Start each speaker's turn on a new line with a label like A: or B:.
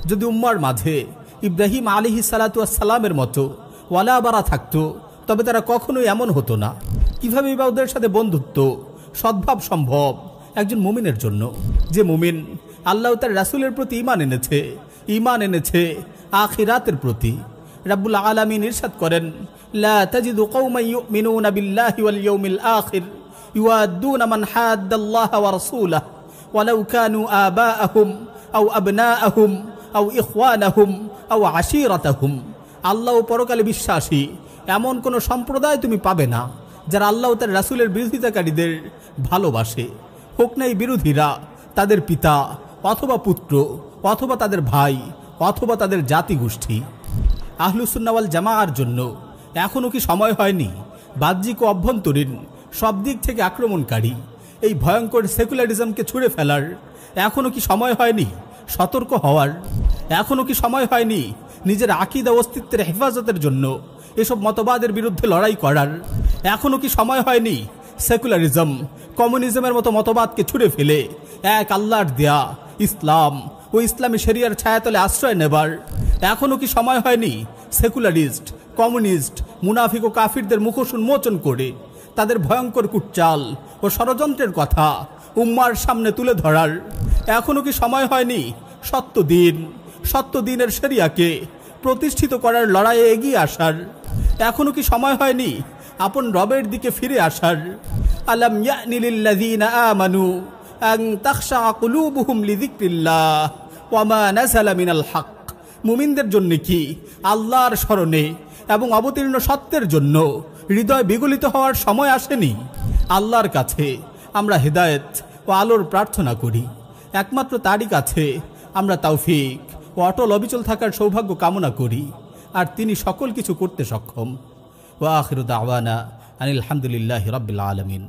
A: যদি উম্মার মাঝে ইব্রাহিম আলাইহিস সালাতু ওয়াস সালামের মতো ওয়ালা বারা থাকতো তবে তারা কখনোই এমন হতো না। কিভাবে ওদের সাথে বন্ধুত্ব সদ্ভাব সম্ভব একজন মুমিনের জন্য, যে মুমিন আল্লাহ তার রাসূলের প্রতি ঈমান এনেছে আখিরাতের প্রতি। রাব্বুল আলামিন ইরশাদ করেন, লা তাজিদু কওমান ইউমিনুনা বিল্লাহি ওয়াল ইয়াউমিল আখির ইউআদ্দুনা মান হাদ্দাল্লাহা ওয়া রাসূলাহু ওয়ালাউ কানু আবাআহুম আও আবনাআহুম আও ইখওয়ানাহুম আও আশীরাতাহুম। আল্লাহ ও পরকালে বিশ্বাসী এমন কোন সম্প্রদায় তুমি পাবে না যারা আল্লাহ তার রাসূলের বিরোধিতাকারীদের ভালোবাসে, হোক না এই বিরোধীরা তাদের পিতা অথবা পুত্র অথবা তাদের ভাই অথবা তাদের জাতিগোষ্ঠী। আহলুস সুন্নাহ ওয়াল জামাআর জন্য এখনও কি সময় হয়নি বাহ্যিক ও অভ্যন্তরীণ সব দিক থেকে আক্রমণকারী এই ভয়ঙ্কর সেকুলারিজমকে ছুঁড়ে ফেলার? এখনও কি সময় হয়নি সতর্ক হওয়ার? এখনও কি সময় হয়নি নিজের আকীদা অস্তিত্বের হেফাজতের জন্য এসব মতবাদের বিরুদ্ধে লড়াই করার? এখনও কি সময় হয়নি সেকুলারিজম কমিউনিজমের মতো মতবাদকে ছুঁড়ে ফেলে এক আল্লাহর দেয়া ইসলাম ও ইসলামী শরিয়ার ছায়াতলে আশ্রয় নেবার? এখনও কি সময় হয়নি সেকুলারিস্ট কমিউনিস্ট মুনাফিক ও কাফিরদের মুখোশ উন্মোচন করে তাদের ভয়ঙ্কর কুটচাল ও ষড়যন্ত্রের কথা উম্মার সামনে তুলে ধরার? এখনও কি সময় হয়নি সত্য দিনের শরিয়াকে প্রতিষ্ঠিত করার লড়াইয়ে এগিয়ে আসার? এখনও কি সময় হয়নি আপন রবের দিকে ফিরে আসার? আলাম ইয়ানি লিল্লাযীনা আমানু আন তাখশা কুলুবুহুম লিযিকরিল্লাহ ওয়া মা নাযালা মিনাল হক। মুমিনদের জন্য কি আল্লাহর স্মরণে এবং অবতীর্ণ সত্যের জন্য হৃদয় বিগলিত হওয়ার সময় আসেনি? আল্লাহর কাছে আমরা হেদায়েত ও আলোর প্রার্থনা করি। একমাত্র তারই কাছে আমরা তৌফিক ও অটল অবিচল থাকার সৌভাগ্য কামনা করি, আর তিনি সকল কিছু করতে সক্ষম। ওয়া আখিরু দাওয়ানা আনিল হামদুলিল্লাহি রাব্বিল আলামিন।